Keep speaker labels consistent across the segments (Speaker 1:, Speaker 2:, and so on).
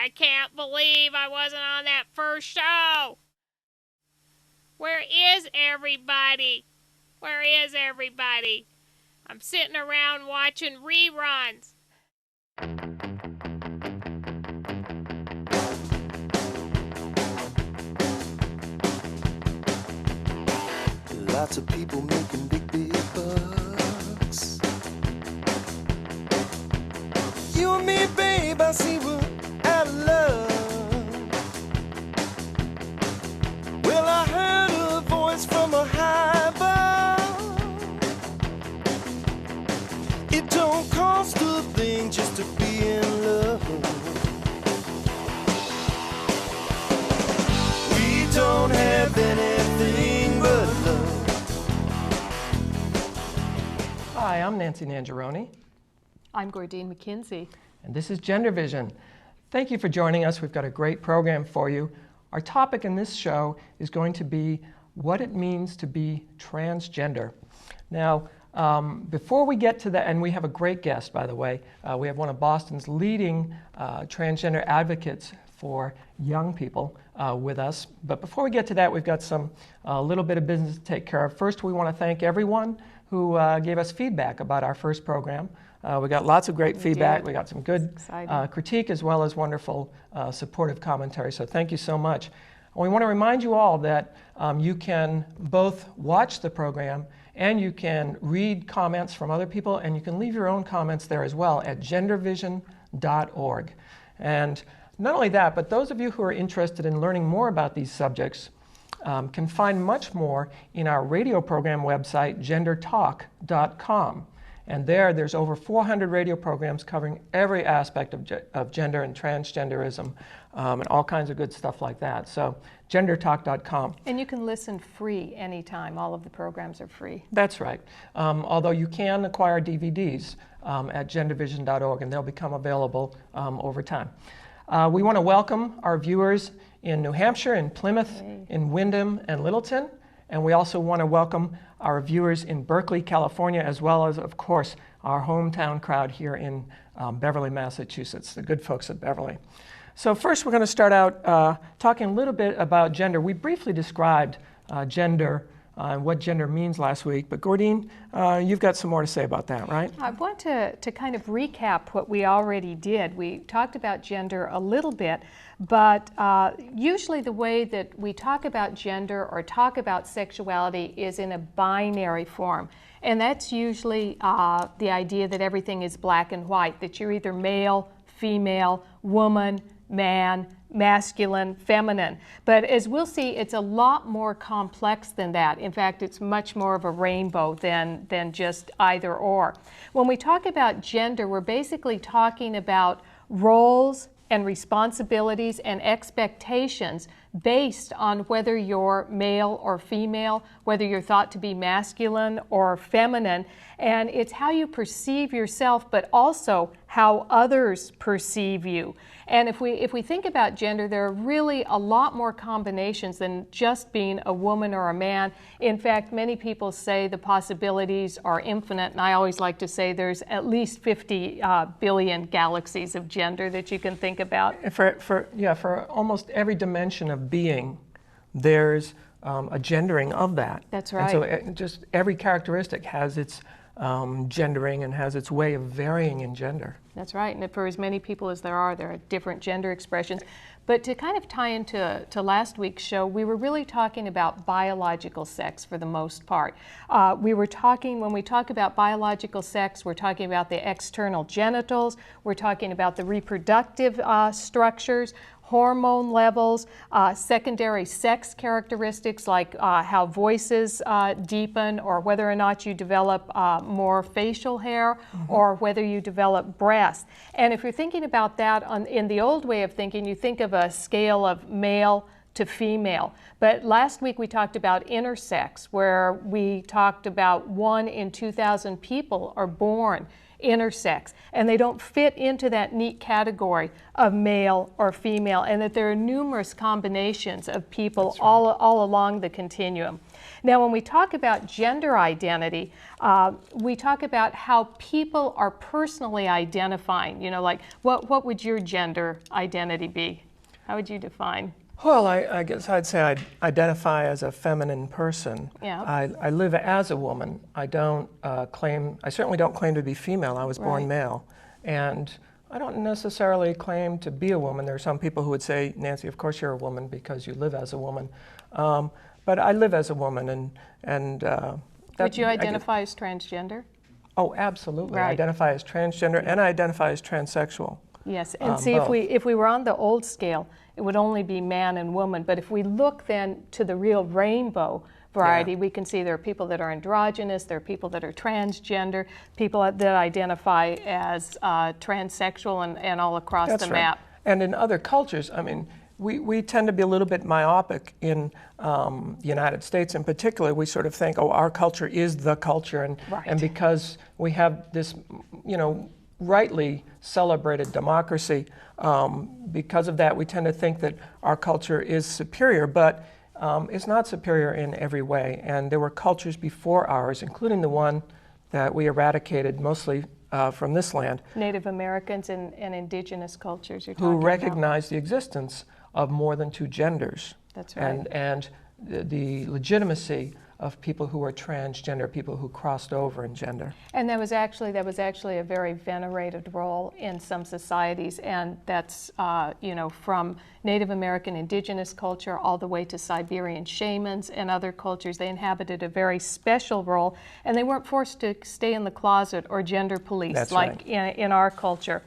Speaker 1: I can't believe I wasn't on that first show. Where is everybody? Where is everybody? I'm sitting around watching reruns.
Speaker 2: Lots of people making big bucks. You and me, babe, I see we're out of love. Well, I heard a voice from a high above. It don't cost a thing just to be in love. We don't have anything but love.
Speaker 3: Hi, I'm Nancy and Gordene.
Speaker 4: I'm Gordene McKenzie.
Speaker 3: And this is GenderVision. Thank you for joining us. We've got a great program for you. Our topic in this show is going to be what it means to be transgender. Now, before we get to that, and we have a great guest, by the way. We have one of Boston's leading transgender advocates for young people with us. But before we get to that, we've got some little bit of business to take care of. First, we want to thank everyone who gave us feedback about our first program. We got lots of great feedback. We got some good critique as well as wonderful supportive commentary. So thank you so much. And we want to remind you all that you can both watch the program and you can read comments from other people, and you can leave your own comments there as well at gendervision.org. And not only that, but those of you who are interested in learning more about these subjects can find much more in our radio program website, gendertalk.com. And there's over 400 radio programs covering every aspect of gender and transgenderism and all kinds of good stuff like that. So gendertalk.com.
Speaker 4: And you can listen free anytime. All of the programs are free.
Speaker 3: That's right. Although you can acquire DVDs at gendervision.org, and they'll become available over time. We want to welcome our viewers in New Hampshire, in Plymouth, in Windham, and Littleton. And we also want to welcome our viewers in Berkeley, California, as well as, of course, our hometown crowd here in Beverly, Massachusetts, the good folks at Beverly. So first, we're going to start out talking a little bit about gender. We briefly described gender and what gender means last week, but Gordene, you've got some more to say about that, right?
Speaker 4: I want to kind of recap what we already did. We talked about gender a little bit, but usually the way that we talk about gender or talk about sexuality is in a binary form. And that's usually the idea that everything is black and white, that you're either male, female, woman, man, masculine, feminine. But as we'll see, it's a lot more complex than that. In fact, it's much more of a rainbow than just either or. When we talk about gender, we're basically talking about roles and responsibilities and expectations based on whether you're male or female, whether you're thought to be masculine or feminine. And it's how you perceive yourself, but also how others perceive you. And if we think about gender, there are really a lot more combinations than just being a woman or a man. In fact, many people say the possibilities are infinite, and I always like to say there's at least 50 billion galaxies of gender that you can think about.
Speaker 3: For almost every dimension of being, there's a gendering of that.
Speaker 4: That's right.
Speaker 3: And so just every characteristic has its gendering and has its way of varying in gender.
Speaker 4: That's right, and for as many people as there are different gender expressions. But to kind of tie into last week's show, we were really talking about biological sex for the most part. When we talk about biological sex, we're talking about the external genitals, we're talking about the reproductive structures, hormone levels, secondary sex characteristics like how voices deepen, or whether or not you develop more facial hair, or whether you develop breasts. And if you're thinking about that in the old way of thinking, you think of a scale of male to female. But last week we talked about intersex, where we talked about 1 in 2,000 people are born intersex, and they don't fit into that neat category of male or female, and that there are numerous combinations of people all along the continuum. Now, when we talk about gender identity, we talk about how people are personally identifying. You know, like what would your gender identity be? How would you define?
Speaker 3: Well, I guess I'd say I identify as a feminine person.
Speaker 4: Yeah.
Speaker 3: I live as a woman. I certainly don't claim to be female. I was born male. And I don't necessarily claim to be a woman. There are some people who would say, Nancy, of course you're a woman because you live as a woman. But I live as a woman, and
Speaker 4: would you identify as transgender?
Speaker 3: Oh, absolutely.
Speaker 4: Right.
Speaker 3: I identify as transgender, and I identify as transsexual.
Speaker 4: Yes, and see,
Speaker 3: both.
Speaker 4: if we were on the old scale, it would only be man and woman. But if we look then to the real rainbow variety, we can see there are people that are androgynous, there are people that are transgender, people that identify as transsexual, and all across
Speaker 3: That's
Speaker 4: the
Speaker 3: right.
Speaker 4: map.
Speaker 3: And in other cultures, I mean, we tend to be a little bit myopic in the United States in particular. We sort of think, oh, our culture is the culture, and because we have this, you know, rightly celebrated democracy, because of that we tend to think that our culture is superior, but it's not superior in every way. And there were cultures before ours, including the one that we eradicated mostly from this land.
Speaker 4: Native Americans and indigenous cultures you're
Speaker 3: who
Speaker 4: talking
Speaker 3: recognize the existence of more than two genders.
Speaker 4: That's right.
Speaker 3: And the legitimacy of people who are transgender, people who crossed over in gender.
Speaker 4: And that was actually a very venerated role in some societies, and that's you know, from Native American indigenous culture all the way to Siberian shamans and other cultures. They inhabited a very special role, and they weren't forced to stay in the closet or gender police.
Speaker 3: That's
Speaker 4: like
Speaker 3: right.
Speaker 4: in our culture.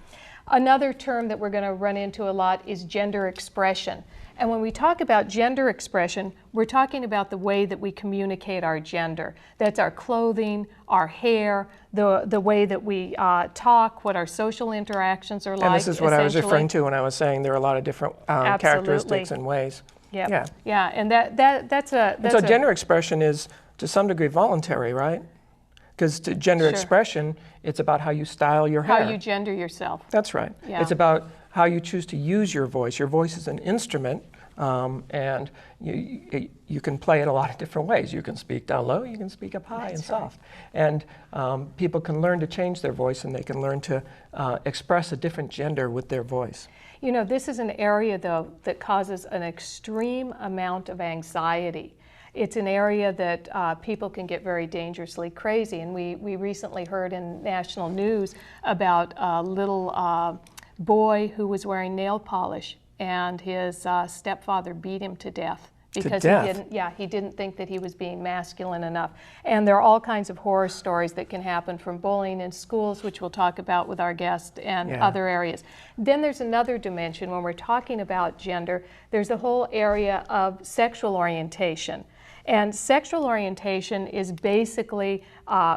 Speaker 4: Another term that we're going to run into a lot is gender expression. And when we talk about gender expression, we're talking about the way that we communicate our gender. That's our clothing, our hair, the way that we talk, what our social interactions are like.
Speaker 3: And this is what I was referring to when I was saying there are a lot of different characteristics and ways.
Speaker 4: Yep. Yeah, and that's a...
Speaker 3: And so gender expression is to some degree voluntary, right? Because gender expression, it's about how you style your hair.
Speaker 4: How you gender yourself.
Speaker 3: That's right.
Speaker 4: Yeah.
Speaker 3: It's about how you choose to use your voice. Your voice is an instrument, and you can play it a lot of different ways. You can speak down low, you can speak up high and soft. And people can learn to change their voice, and they can learn to express a different gender with their voice.
Speaker 4: You know, this is an area, though, that causes an extreme amount of anxiety. It's an area that people can get very dangerously crazy. And we recently heard in national news about a little boy who was wearing nail polish, and his stepfather beat him to death because he didn't think that he was being masculine enough. And there are all kinds of horror stories that can happen from bullying in schools, which we'll talk about with our guest, and other areas. Then there's another dimension when we're talking about gender. There's a whole area of sexual orientation. And sexual orientation is basically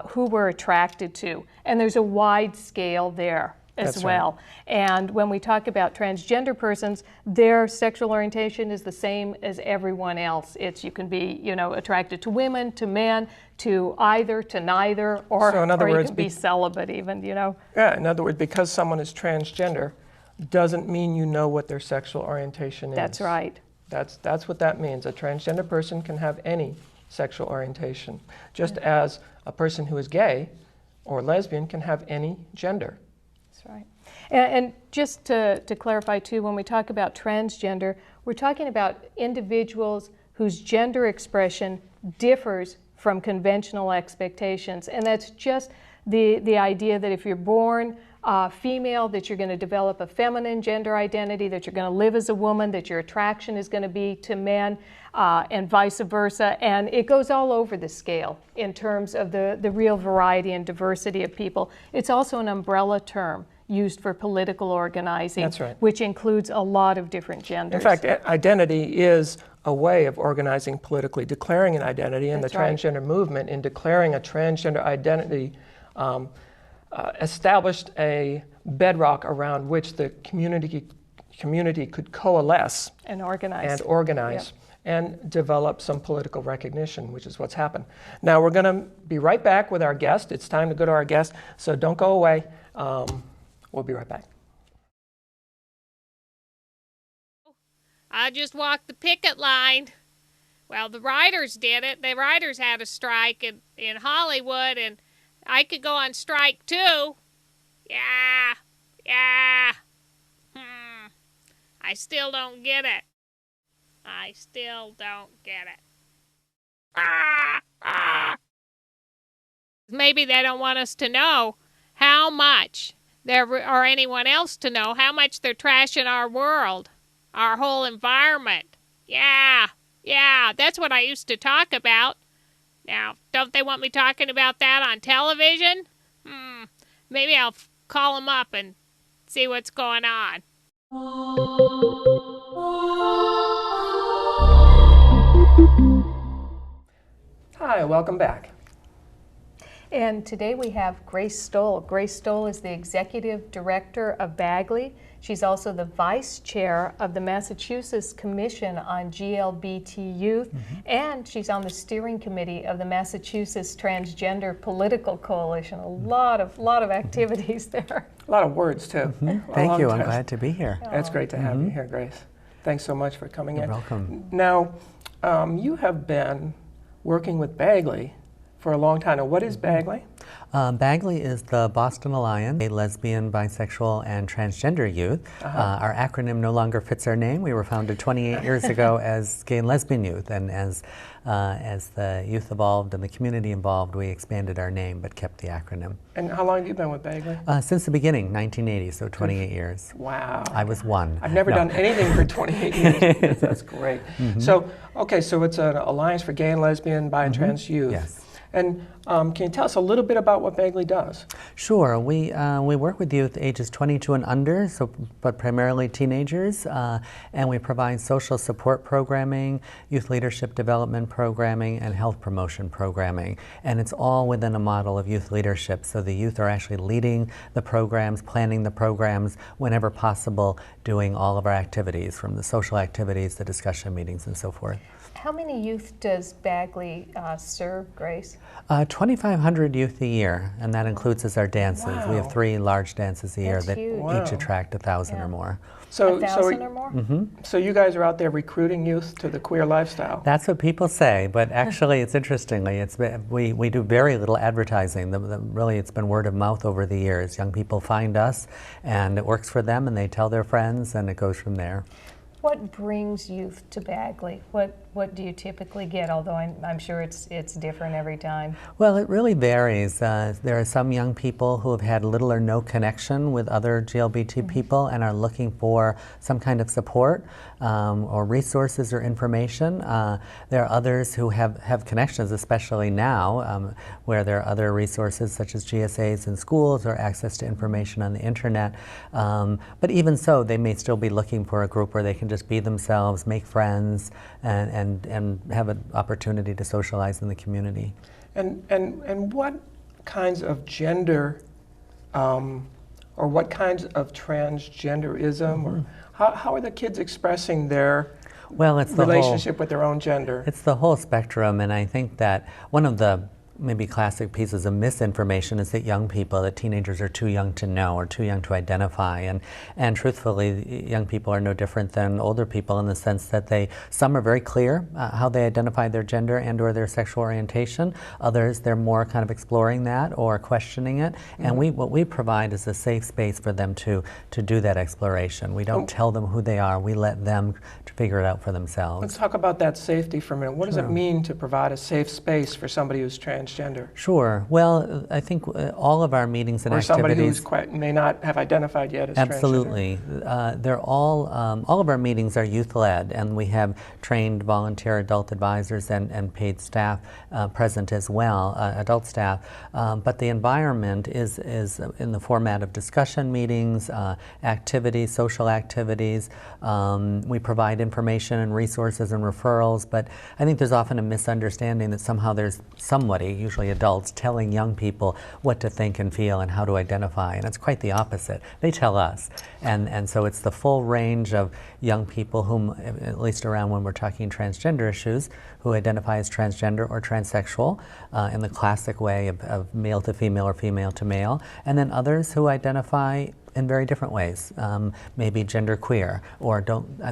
Speaker 4: who we're attracted to. And there's a wide scale there as well. Right. And when we talk about transgender persons, their sexual orientation is the same as everyone else. You can be, you know, attracted to women, to men, to either, to neither, or,
Speaker 3: so in other words,
Speaker 4: you can be celibate even, you know.
Speaker 3: Yeah, in other words, because someone is transgender doesn't mean you know what their sexual orientation is.
Speaker 4: That's right.
Speaker 3: That's what that means. A transgender person can have any sexual orientation, just as a person who is gay or lesbian can have any gender.
Speaker 4: That's right. And just to clarify too, when we talk about transgender, we're talking about individuals whose gender expression differs from conventional expectations. And that's just the idea that if you're born female, that you're going to develop a feminine gender identity, that you're going to live as a woman, that your attraction is going to be to men, and vice versa. And it goes all over the scale in terms of the real variety and diversity of people. It's also an umbrella term used for political organizing,
Speaker 3: That's right.
Speaker 4: which includes a lot of different genders.
Speaker 3: In fact, identity is a way of organizing politically, declaring an identity, and the transgender movement, in declaring a transgender identity, established a bedrock around which the community could coalesce
Speaker 4: and organize.
Speaker 3: Yep. and develop some political recognition, which is what's happened. Now we're going to be right back with our guest. It's time to go to our guest, so don't go away. We'll be right back.
Speaker 1: I just walked the picket line. Well, the writers did it. The writers had a strike in Hollywood, and I could go on strike too. Yeah. I still don't get it. I still don't get it. Maybe they don't want us to know how much or anyone else to know how much they're trashing our world, our whole environment. Yeah, that's what I used to talk about. Now, don't they want me talking about that on television? Maybe I'll call them up and see what's going on.
Speaker 3: Hi, welcome back.
Speaker 4: And today we have Grace Sterling. Grace Sterling is the Executive Director of Bagley. She's also the Vice Chair of the Massachusetts Commission on GLBT Youth, and she's on the Steering Committee of the Massachusetts Transgender Political Coalition. A lot of activities there.
Speaker 3: A lot of words, too.
Speaker 5: Thank you. I'm glad to be here.
Speaker 3: It's great to have you here, Grace. Thanks so much for coming in.
Speaker 5: You're welcome.
Speaker 3: Now, you have been working with Bagley for a long time. Now, what is Bagley?
Speaker 5: Bagley is the Boston Alliance, a lesbian, bisexual, and transgender youth. Our acronym no longer fits our name. We were founded 28 years ago as Gay and Lesbian Youth, and as the youth evolved and the community evolved, we expanded our name but kept the acronym.
Speaker 3: And how long have you been with Bagley?
Speaker 5: Since the beginning, 1980, so 28 years.
Speaker 3: Wow.
Speaker 5: I was one.
Speaker 3: I've never done anything for 28 years. That's great. So it's an alliance for gay and lesbian, bi and trans youth.
Speaker 5: Yes.
Speaker 3: And can you tell us a little bit about what Bagley does?
Speaker 5: Sure. We work with youth ages 22 and under, but primarily teenagers, and we provide social support programming, youth leadership development programming, and health promotion programming. And it's all within a model of youth leadership, so the youth are actually leading the programs, planning the programs, whenever possible, doing all of our activities, from the social activities, the discussion meetings, and so forth.
Speaker 4: How many youth does Bagley serve, Grace?
Speaker 5: 2,500 youth a year, and that includes as our dances.
Speaker 3: Wow.
Speaker 5: We have 3 large dances a year
Speaker 4: That's
Speaker 5: that
Speaker 4: huge.
Speaker 5: each attract 1,000 or more.
Speaker 3: So,
Speaker 4: 1,000 or more?
Speaker 3: So you guys are out there recruiting youth to the queer lifestyle.
Speaker 5: That's what people say, but actually, it's interestingly, we do very little advertising. Really, it's been word of mouth over the years. Young people find us, and it works for them, and they tell their friends, and it goes from there.
Speaker 4: What brings youth to Bagley? What do you typically get, although I'm sure it's different every time?
Speaker 5: Well, it really varies. There are some young people who have had little or no connection with other GLBT people and are looking for some kind of support or resources or information. There are others who have connections, especially now, where there are other resources such as GSAs in schools or access to information on the internet. But even so, they may still be looking for a group where they can just be themselves, make friends, and have an opportunity to socialize in the community.
Speaker 3: And what kinds of gender or what kinds of transgenderism or how are the kids expressing their relationship with their own gender?
Speaker 5: It's the whole spectrum, and I think that one of the maybe classic pieces of misinformation is that teenagers are too young to know or too young to identify, and truthfully, young people are no different than older people in the sense that some are very clear how they identify their gender and or their sexual orientation. Others, they're more kind of exploring that or questioning it, and what we provide is a safe space for them to do that exploration. We don't tell them who they are, we let them figure it out for themselves.
Speaker 3: Let's talk about that safety for a minute. What does it mean to provide a safe space for somebody who's transgender?
Speaker 5: Sure. Well, I think all of our meetings and
Speaker 3: or
Speaker 5: activities...
Speaker 3: somebody who may not have identified yet as
Speaker 5: absolutely.
Speaker 3: transgender.
Speaker 5: They're all of our meetings are youth-led, and we have trained volunteer adult advisors and paid staff present as well, adult staff. But the environment is in the format of discussion meetings, activities, social activities. We provide information and resources and referrals, but I think there's often a misunderstanding that somehow there's somebody, usually adults, telling young people what to think and feel and how to identify, and it's quite the opposite. They tell us, and so it's the full range of young people whom, at least around when we're talking transgender issues, who identify as transgender or transsexual in the classic way of male to female or female to male, and then others who identify in very different ways, maybe genderqueer, or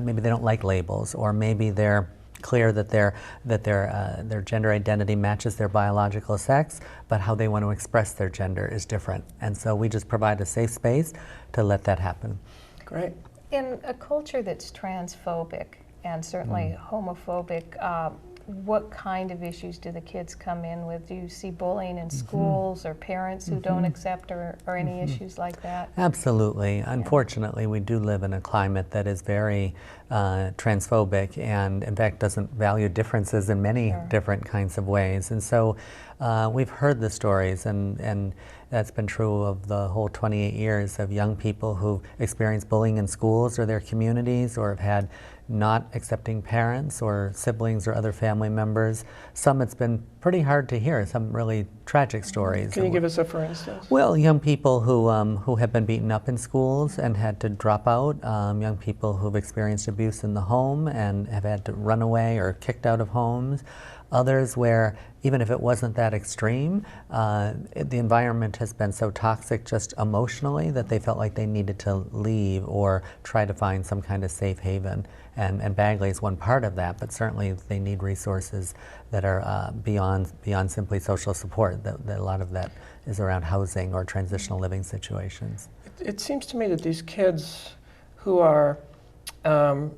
Speaker 5: maybe they don't like labels, or maybe they're clear that their gender identity matches their biological sex, but how they want to express their gender is different. And so we just provide a safe space to let that happen.
Speaker 3: Great.
Speaker 4: In a culture that's transphobic and certainly homophobic, what kind of issues do the kids come in with? Do you see bullying in schools, or parents who don't accept, or any issues like that?
Speaker 5: Absolutely. Unfortunately, we do live in a climate that is very transphobic, and in fact doesn't value differences in many different kinds of ways. And so we've heard the stories, and that's been true of the whole 28 years of young people who've experienced bullying in schools or their communities, or have had not accepting parents or siblings or other family members. Some it's been pretty hard to hear, some really tragic stories.
Speaker 3: Can you give us a for instance?
Speaker 5: Well, young people who have been beaten up in schools and had to drop out, young people who've experienced abuse in the home and have had to run away or kicked out of homes. Others where, even if it wasn't that extreme, the environment has been so toxic just emotionally that they felt like they needed to leave or try to find some kind of safe haven. And Bagley is one part of that, but certainly they need resources that are beyond simply social support. That a lot of that is around housing or transitional living situations.
Speaker 3: It seems to me that these kids who are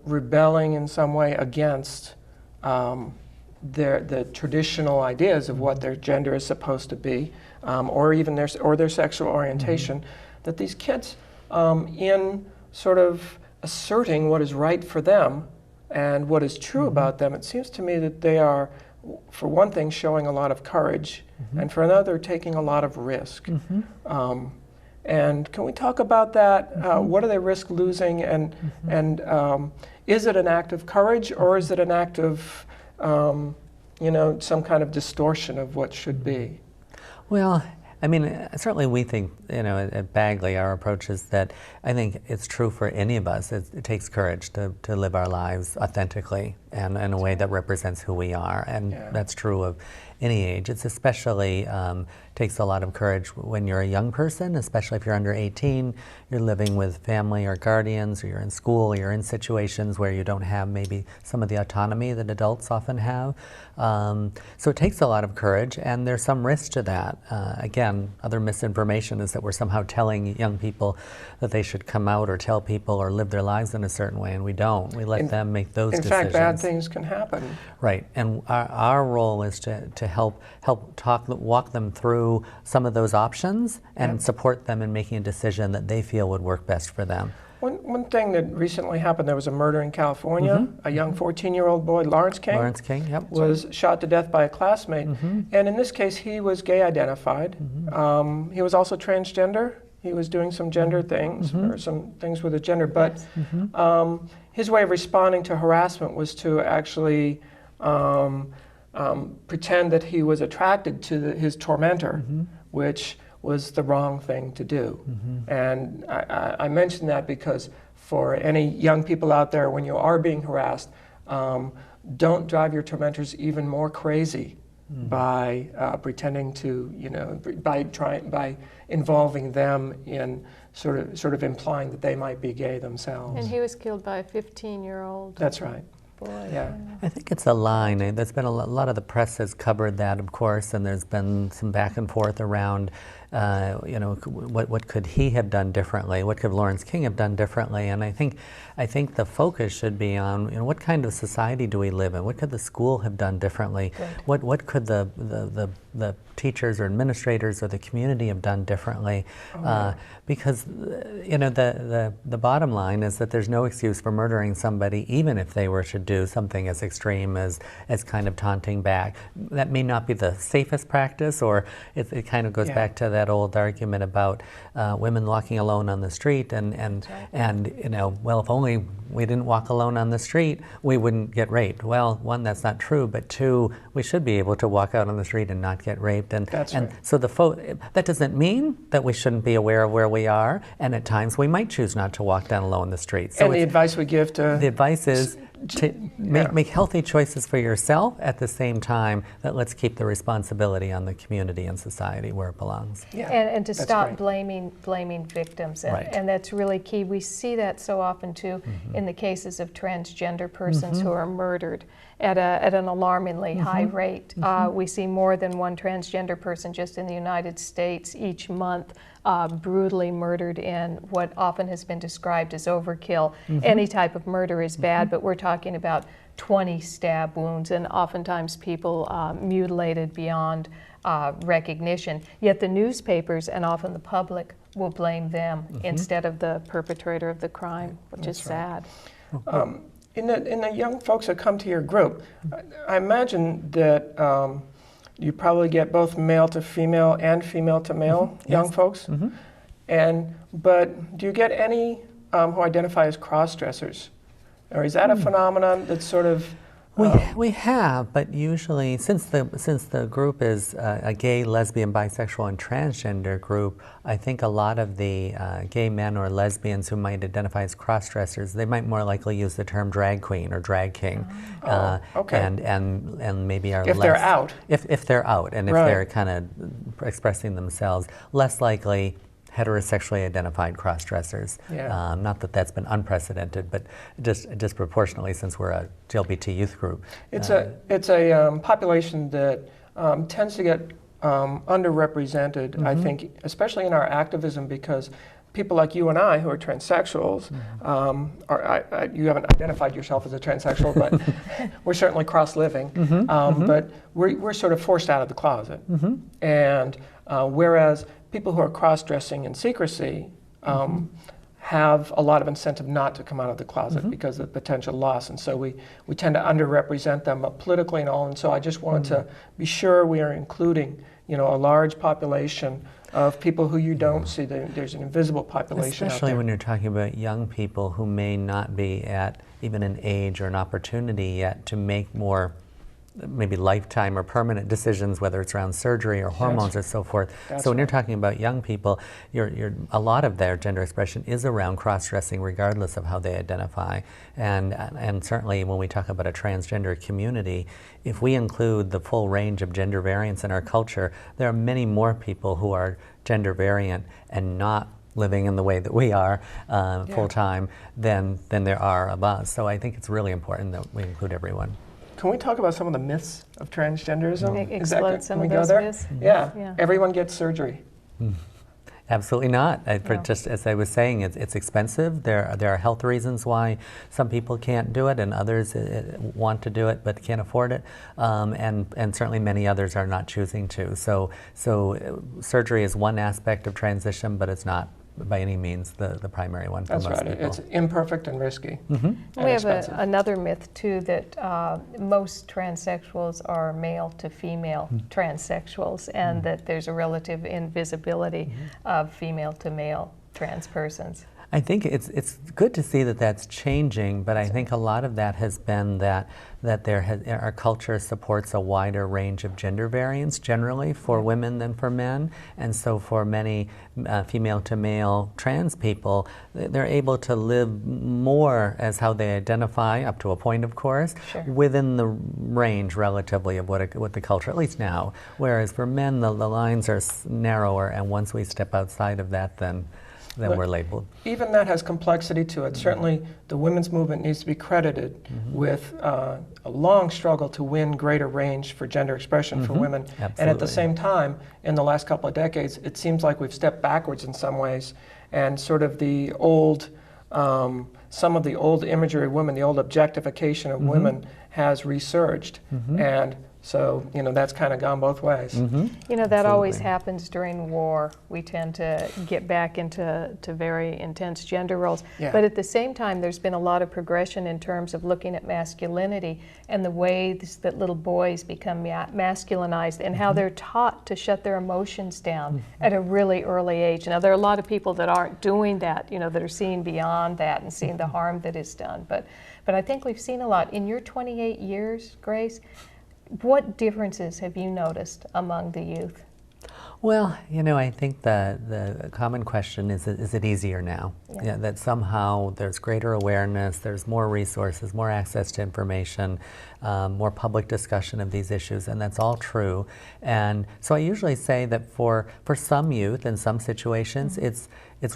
Speaker 3: rebelling in some way against the traditional ideas of what their gender is supposed to be, or even their sexual orientation, that these kids, in sort of asserting what is right for them and what is true about them, it seems to me that they are, for one thing, showing a lot of courage, and for another, taking a lot of risk. And can we talk about that? What do they risk losing, and is it an act of courage, or is it an act of some kind of distortion of what should be?
Speaker 5: Well, I mean, certainly we think, at Bagley, our approach is that I think it's true for any of us. It takes courage to live our lives authentically and in a way that represents who we are. And that's true of any age. It's especially takes a lot of courage when you're a young person, especially if you're under 18, you're living with family or guardians, or you're in school, or you're in situations where you don't have maybe some of the autonomy that adults often have. So it takes a lot of courage, and there's some risk to that. Again, other misinformation is that we're somehow telling young people that they should come out or tell people or live their lives in a certain way, and we don't. We let them make those decisions.
Speaker 3: In fact, bad things can happen.
Speaker 5: Right, and our role is to help walk them through some of those options and support them in making a decision that they feel would work best for them.
Speaker 3: One thing that recently happened, there was a murder in California. A young 14-year-old boy, Lawrence King, was shot to death by a classmate. And in this case, he was gay identified. He was also transgender. He was doing some gender things, or some things with his gender. But his way of responding to harassment was to actually pretend that he was attracted to his tormentor, which was the wrong thing to do. And I mention that because for any young people out there, when you are being harassed, don't drive your tormentors even more crazy by pretending to, by involving them in sort of implying that they might be gay themselves.
Speaker 4: And he was killed by a 15-year-old.
Speaker 3: That's right.
Speaker 4: Boy.
Speaker 3: Yeah.
Speaker 5: I think it's a line. There's been a lot of the press has covered that, of course, and there's been some back and forth around, what could he have done differently? What could Lawrence King have done differently? And I think the focus should be on, what kind of society do we live in? What could the school have done differently? What could the teachers or administrators or the community have done differently? Because the bottom line is that there's no excuse for murdering somebody, even if they were to do something as extreme as kind of taunting back. That may not be the safest practice, or it kind of goes back to that that old argument about women walking alone on the street, and you know, well, if only we didn't walk alone on the street, we wouldn't get raped. Well, one, that's not true, but two, we should be able to walk out on the street and not get raped. And so that doesn't mean that we shouldn't be aware of where we are, and at times we might choose not to walk down alone the street. So
Speaker 3: and the advice we give to...
Speaker 5: The advice is to make healthy choices for yourself, at the same time that let's keep the responsibility on the community and society where it belongs.
Speaker 3: Yeah,
Speaker 4: and to stop blaming victims, and that's really key. We see that so often too in the cases of transgender persons who are murdered at an alarmingly high rate. We see more than one transgender person just in the United States each month brutally murdered in what often has been described as overkill. Any type of murder is bad, but we're talking about 20 stab wounds, and oftentimes people mutilated beyond recognition. Yet the newspapers and often the public will blame them instead of the perpetrator of the crime, which is sad.
Speaker 3: In the young folks that come to your group, I imagine that you probably get both male to female and female to male young folks. But do you get any who identify as cross-dressers? Or is that a phenomenon that's sort of...
Speaker 5: We have, but usually, since the group is a gay, lesbian, bisexual, and transgender group, I think a lot of the gay men or lesbians who might identify as cross-dressers, they might more likely use the term drag queen or drag king. And maybe are
Speaker 3: if they're out.
Speaker 5: If they're out, and if they're kind of expressing themselves, less likely heterosexually identified cross-dressers. Not that that's been unprecedented, but just disproportionately since we're a LGBT youth group.
Speaker 3: It's a population that tends to get underrepresented, I think, especially in our activism, because people like you and I who are transsexuals, you haven't identified yourself as a transsexual, but we're certainly cross-living, but we're sort of forced out of the closet. And whereas people who are cross-dressing in secrecy have a lot of incentive not to come out of the closet because of the potential loss, and so we tend to underrepresent them politically and all, and so I just wanted to be sure we are including, you know, a large population of people who you don't see. There's an invisible population
Speaker 5: especially
Speaker 3: out there.
Speaker 5: when you're talking about young people who may not be at even an age or an opportunity yet to make more maybe lifetime or permanent decisions, whether it's around surgery or hormones or so forth. So when you're talking about young people, a lot of their gender expression is around cross-dressing regardless of how they identify. And certainly when we talk about a transgender community, if we include the full range of gender variants in our culture, there are many more people who are gender variant and not living in the way that we are full-time than there are of us. So I think it's really important that we include everyone.
Speaker 3: Can we talk about some of the myths of transgenderism?
Speaker 4: Explode some of those myths?
Speaker 3: Yeah. Everyone gets surgery.
Speaker 5: Absolutely not. Just as I was saying, it's expensive. There are health reasons why some people can't do it, and others want to do it but can't afford it, and certainly many others are not choosing to. So surgery is one aspect of transition, but it's not by any means the primary one for most people.
Speaker 3: It's imperfect and risky. And
Speaker 4: we have
Speaker 3: expensive.
Speaker 4: another myth too, that most transsexuals are male to female transsexuals, and that there's a relative invisibility of female to male trans persons.
Speaker 5: I think it's good to see that that's changing, but I think a lot of that has been that our culture supports a wider range of gender variance generally for women than for men, and so for many female to male trans people, they're able to live more as how they identify, up to a point of course, within the range relatively of what the culture, at least now, whereas for men the lines are narrower, and once we step outside of that, then we're labeled.
Speaker 3: Even that has complexity to it. Certainly the women's movement needs to be credited with a long struggle to win greater range for gender expression for women.
Speaker 5: Absolutely.
Speaker 3: And at the same time, in the last couple of decades, it seems like we've stepped backwards in some ways, and sort of the old, some of the old imagery of women, the old objectification of women has resurged. And so, you know, that's kind of gone both ways.
Speaker 4: You know, that always happens during war. We tend to get back into very intense gender roles.
Speaker 3: Yeah.
Speaker 4: But at the same time, there's been a lot of progression in terms of looking at masculinity and the ways that little boys become masculinized and how they're taught to shut their emotions down at a really early age. Now, there are a lot of people that aren't doing that, you know, that are seeing beyond that and seeing the harm that is done. But I think we've seen a lot. In your 28 years, Grace, what differences have you noticed among the youth?
Speaker 5: Well, you know, I think the common question is it easier now? Yeah, that somehow there's greater awareness, there's more resources, more access to information, more public discussion of these issues, and that's all true. And so I usually say that for some youth in some situations, it's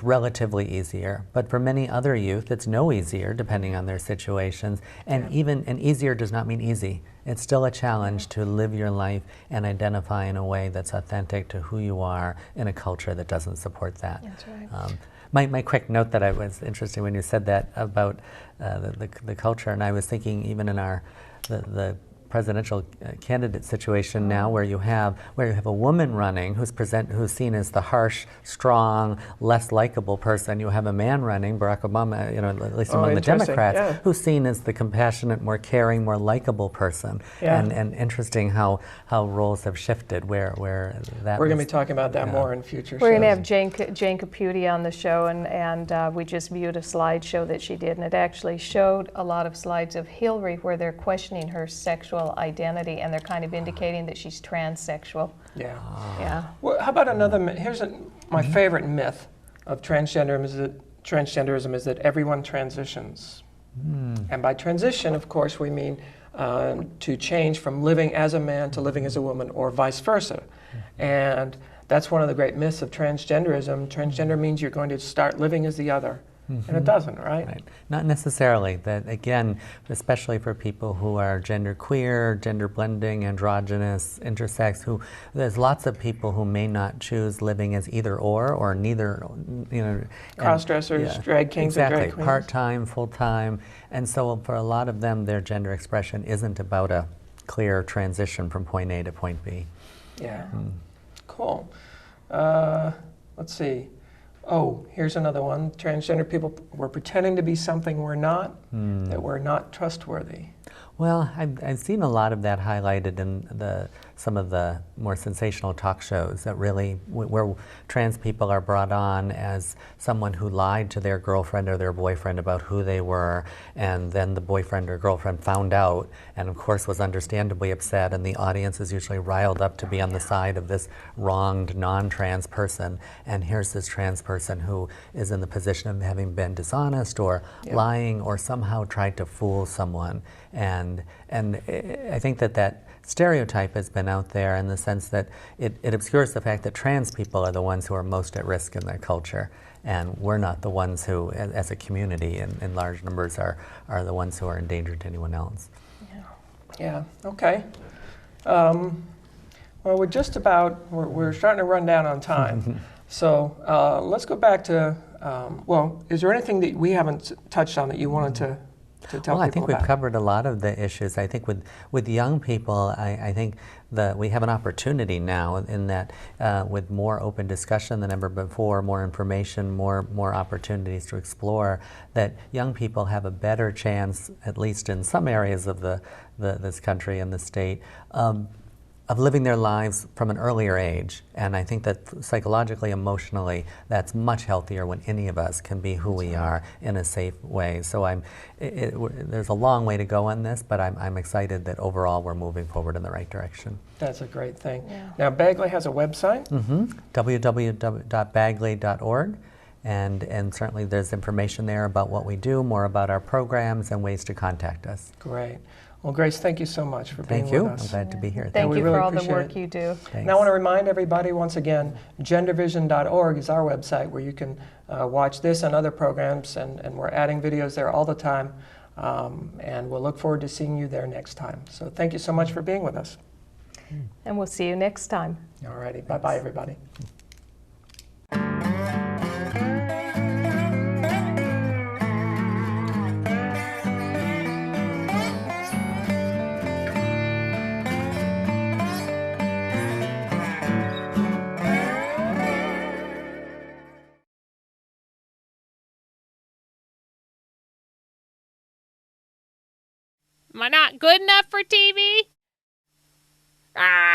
Speaker 5: relatively easier, but for many other youth, it's no easier depending on their situations. And and easier does not mean easy. It's still a challenge to live your life and identify in a way that's authentic to who you are in a culture that doesn't support that.
Speaker 4: That's right.
Speaker 5: My quick note that I was interested when you said that about the culture, and I was thinking even in the presidential candidate situation now, where you have a woman running who's seen as the harsh, strong, less likable person. You have a man running, Barack Obama, you know, at least among the Democrats, who's seen as the compassionate, more caring, more likable person. And interesting how roles have shifted. Where that
Speaker 3: we're going to be talking about that more in future shows.
Speaker 4: We're going to have Jane Caputi on the show, and we just viewed a slideshow that she did, and it actually showed a lot of slides of Hillary where they're questioning her sexual identity, and they're kind of indicating that she's transsexual. Yeah.
Speaker 3: Well, how about another myth? Here's my favorite myth of transgenderism is that everyone transitions. And by transition, of course, we mean to change from living as a man to living as a woman, or vice versa. And that's one of the great myths of transgenderism. Transgender means you're going to start living as the other. And it doesn't, right?
Speaker 5: Not necessarily. That, again, especially for people who are gender queer, gender blending, androgynous, intersex, there's lots of people who may not choose living as either or neither, you know.
Speaker 3: Cross-dressers, drag kings, and drag queens.
Speaker 5: Part-time, full-time. And so for a lot of them, their gender expression isn't about a clear transition from point A to point B.
Speaker 3: Yeah. Cool. Let's see. Oh, here's another one. Transgender people, we're pretending to be something we're not, that we're not trustworthy.
Speaker 5: Well, I've seen a lot of that highlighted in some of the more sensational talk shows that really, where trans people are brought on as someone who lied to their girlfriend or their boyfriend about who they were, and then the boyfriend or girlfriend found out, and of course was understandably upset, and the audience is usually riled up to be on the side of this wronged non-trans person, and here's this trans person who is in the position of having been dishonest or lying or somehow tried to fool someone. And I think that stereotype has been out there in the sense that it obscures the fact that trans people are the ones who are most at risk in their culture, and we're not the ones who, as a community in large numbers, are the ones who are endangered to anyone else.
Speaker 3: Yeah, okay. Well, we're starting to run down on time. So let's go back to, well, is there anything that we haven't touched on that you wanted to tell people about?
Speaker 5: I think we've covered a lot of the issues. I think with young people, I think that we have an opportunity now in that with more open discussion than ever before, more information, more opportunities to explore, that young people have a better chance, at least in some areas of this country and the state, of living their lives from an earlier age. And I think that psychologically, emotionally, that's much healthier when any of us can be who we are in a safe way. So there's a long way to go on this, but I'm excited that overall we're moving forward in the right direction.
Speaker 3: That's a great thing. Now, Bagley has a website?
Speaker 5: www.bagley.org. And certainly there's information there about what we do, more about our programs, and ways to contact us.
Speaker 3: Great. Well, Grace, thank you so much for being with us.
Speaker 5: Thank you. I'm glad to be here.
Speaker 4: Thank you
Speaker 3: really
Speaker 4: for all the work you do.
Speaker 5: Thanks.
Speaker 3: Now, I want to remind everybody once again, GenderVision.org is our website where you can watch this and other programs, and we're adding videos there all the time. And we'll look forward to seeing you there next time. So thank you so much for being with us.
Speaker 4: And we'll see you next time.
Speaker 3: All righty. Bye-bye, everybody.
Speaker 1: Am I not good enough for TV? Ah!